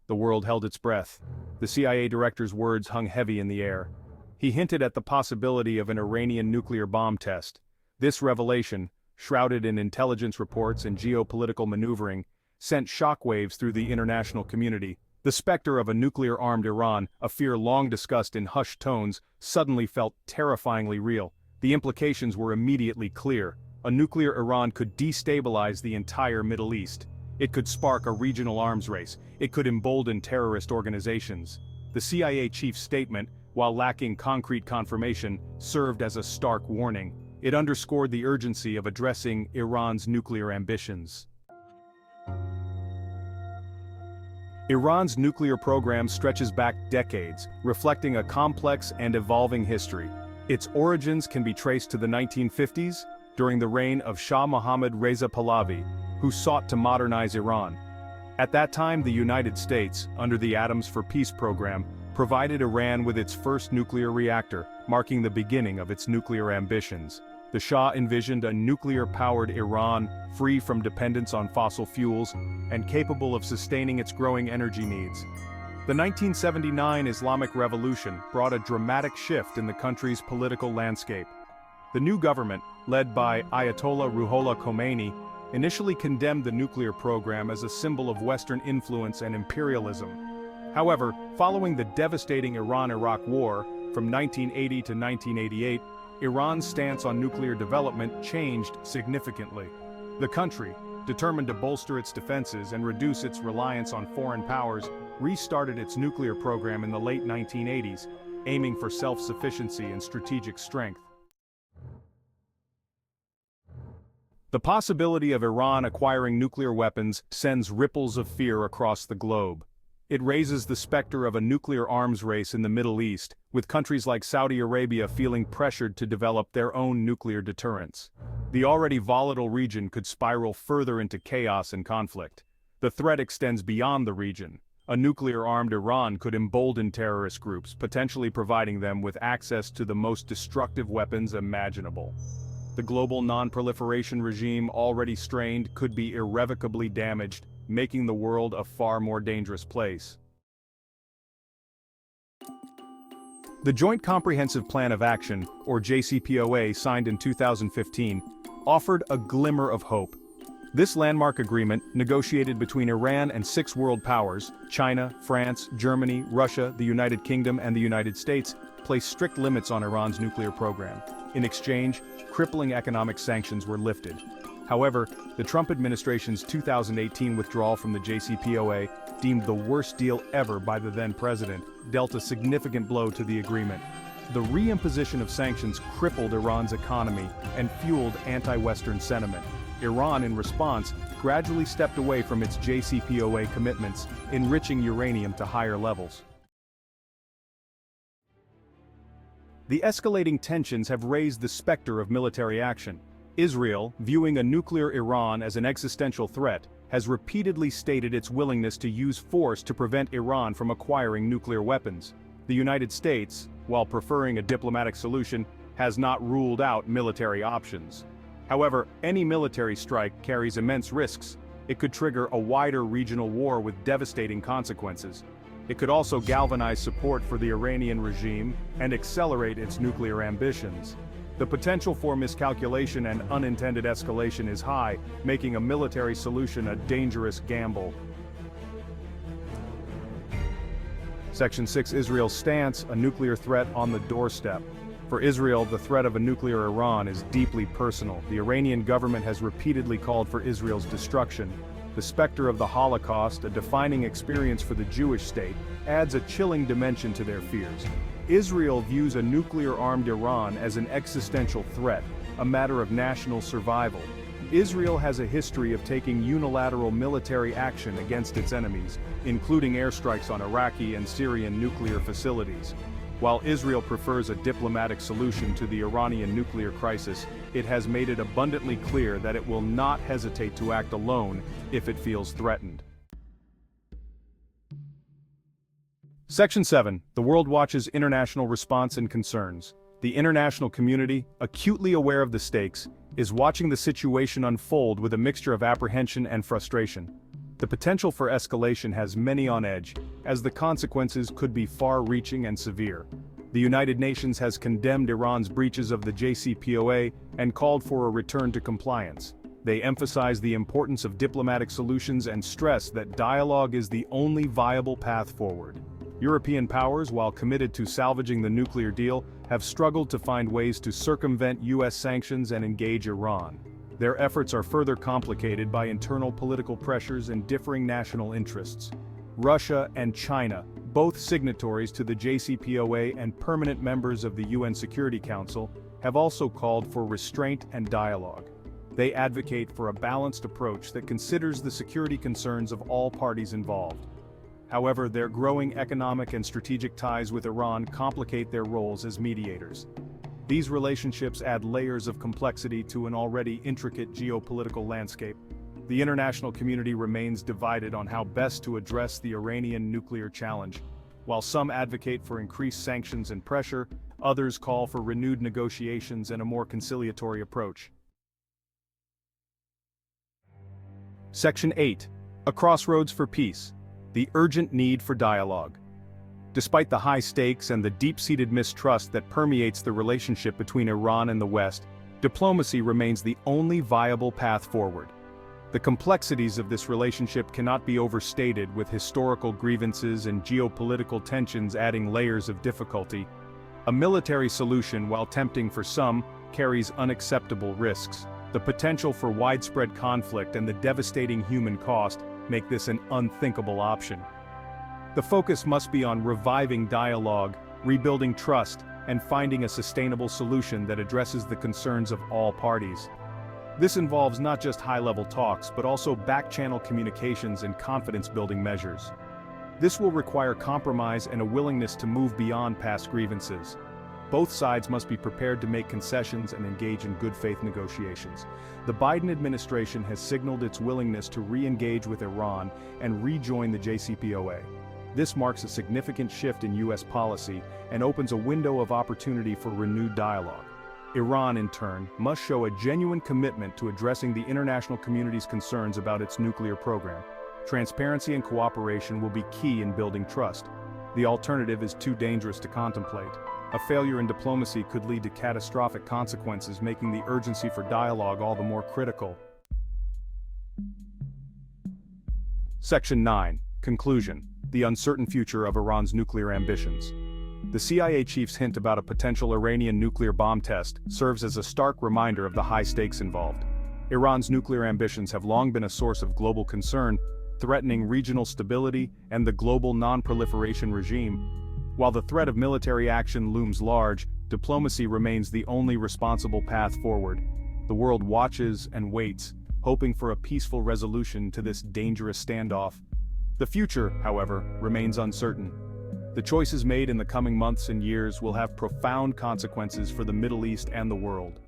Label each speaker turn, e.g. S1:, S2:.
S1: The world held its breath. The CIA director's words hung heavy in the air. He hinted at the possibility of an Iranian nuclear bomb test. This revelation, shrouded in intelligence reports and geopolitical maneuvering, sent shockwaves through the international community. The specter of a nuclear-armed Iran, a fear long discussed in hushed tones, suddenly felt terrifyingly real. The implications were immediately clear. A nuclear Iran could destabilize the entire Middle East. It could spark a regional arms race. It could embolden terrorist organizations. The CIA chief's statement, while lacking concrete confirmation, served as a stark warning. It underscored the urgency of addressing Iran's nuclear ambitions. Iran's nuclear program stretches back decades, reflecting a complex and evolving history. Its origins can be traced to the 1950s, during the reign of Shah Mohammad Reza Pahlavi, who sought to modernize Iran. At that time, the United States, under the Atoms for Peace program, provided Iran with its first nuclear reactor, marking the beginning of its nuclear ambitions. The Shah envisioned a nuclear-powered Iran, free from dependence on fossil fuels, and capable of sustaining its growing energy needs. The 1979 Islamic Revolution brought a dramatic shift in the country's political landscape. The new government, led by Ayatollah Ruhollah Khomeini, initially condemned the nuclear program as a symbol of Western influence and imperialism. However, following the devastating Iran-Iraq War from 1980 to 1988, Iran's stance on nuclear development changed significantly. The country, determined to bolster its defenses and reduce its reliance on foreign powers, restarted its nuclear program in the late 1980s, aiming for self-sufficiency and strategic strength. The possibility of Iran acquiring nuclear weapons sends ripples of fear across the globe. It raises the specter of a nuclear arms race in the Middle East, with countries like Saudi Arabia feeling pressured to develop their own nuclear deterrents. The already volatile region could spiral further into chaos and conflict. The threat extends beyond the region. A nuclear-armed Iran could embolden terrorist groups, potentially providing them with access to the most destructive weapons imaginable. The global non-proliferation regime, already strained, could be irrevocably damaged, making the world a far more dangerous place. The Joint Comprehensive Plan of Action, or JCPOA, signed in 2015, offered a glimmer of hope. This landmark agreement, negotiated between Iran and 6 world powers, China, France, Germany, Russia, the United Kingdom, and the United States, placed strict limits on Iran's nuclear program. In exchange, crippling economic sanctions were lifted. However, the Trump administration's 2018 withdrawal from the JCPOA, deemed the worst deal ever by the then president, dealt a significant blow to the agreement. The reimposition of sanctions crippled Iran's economy and fueled anti-Western sentiment. Iran, in response, gradually stepped away from its JCPOA commitments, enriching uranium to higher levels. The escalating tensions have raised the specter of military action. Israel, viewing a nuclear Iran as an existential threat, has repeatedly stated its willingness to use force to prevent Iran from acquiring nuclear weapons. The United States, while preferring a diplomatic solution, has not ruled out military options. However, any military strike carries immense risks. It could trigger a wider regional war with devastating consequences. It could also galvanize support for the Iranian regime and accelerate its nuclear ambitions. The potential for miscalculation and unintended escalation is high, making a military solution a dangerous gamble. Section 6 Israel's stance, a nuclear threat on the doorstep. For Israel, the threat of a nuclear Iran is deeply personal. The Iranian government has repeatedly called for Israel's destruction. The specter of the Holocaust, a defining experience for the Jewish state, adds a chilling dimension to their fears. Israel views a nuclear-armed Iran as an existential threat, a matter of national survival. Israel has a history of taking unilateral military action against its enemies, including airstrikes on Iraqi and Syrian nuclear facilities. While Israel prefers a diplomatic solution to the Iranian nuclear crisis, it has made it abundantly clear that it will not hesitate to act alone if it feels threatened. Section 7. The world watches international response and concerns. The international community, acutely aware of the stakes, is watching the situation unfold with a mixture of apprehension and frustration. The potential for escalation has many on edge, as the consequences could be far-reaching and severe. The United Nations has condemned Iran's breaches of the JCPOA and called for a return to compliance. They emphasize the importance of diplomatic solutions and stress that dialogue is the only viable path forward. European powers, while committed to salvaging the nuclear deal, have struggled to find ways to circumvent US sanctions and engage Iran. Their efforts are further complicated by internal political pressures and differing national interests. Russia and China, both signatories to the JCPOA and permanent members of the UN Security Council, have also called for restraint and dialogue. They advocate for a balanced approach that considers the security concerns of all parties involved. However, their growing economic and strategic ties with Iran complicate their roles as mediators. These relationships add layers of complexity to an already intricate geopolitical landscape. The international community remains divided on how best to address the Iranian nuclear challenge. While some advocate for increased sanctions and pressure, others call for renewed negotiations and a more conciliatory approach. Section 8. A Crossroads for Peace. The urgent need for dialogue. Despite the high stakes and the deep-seated mistrust that permeates the relationship between Iran and the West, diplomacy remains the only viable path forward. The complexities of this relationship cannot be overstated, with historical grievances and geopolitical tensions adding layers of difficulty. A military solution, while tempting for some, carries unacceptable risks. The potential for widespread conflict and the devastating human cost make this an unthinkable option. The focus must be on reviving dialogue, rebuilding trust, and finding a sustainable solution that addresses the concerns of all parties. This involves not just high-level talks, but also back-channel communications and confidence-building measures. This will require compromise and a willingness to move beyond past grievances. Both sides must be prepared to make concessions and engage in good-faith negotiations. The Biden administration has signaled its willingness to re-engage with Iran and rejoin the JCPOA. This marks a significant shift in U.S. policy and opens a window of opportunity for renewed dialogue. Iran, in turn, must show a genuine commitment to addressing the international community's concerns about its nuclear program. Transparency and cooperation will be key in building trust. The alternative is too dangerous to contemplate. A failure in diplomacy could lead to catastrophic consequences, making the urgency for dialogue all the more critical. Section 9. Conclusion. The uncertain future of Iran's nuclear ambitions. The CIA chief's hint about a potential Iranian nuclear bomb test serves as a stark reminder of the high stakes involved. Iran's nuclear ambitions have long been a source of global concern, threatening regional stability and the global non-proliferation regime. While the threat of military action looms large, diplomacy remains the only responsible path forward. The world watches and waits, hoping for a peaceful resolution to this dangerous standoff. The future, however, remains uncertain. The choices made in the coming months and years will have profound consequences for the Middle East and the world.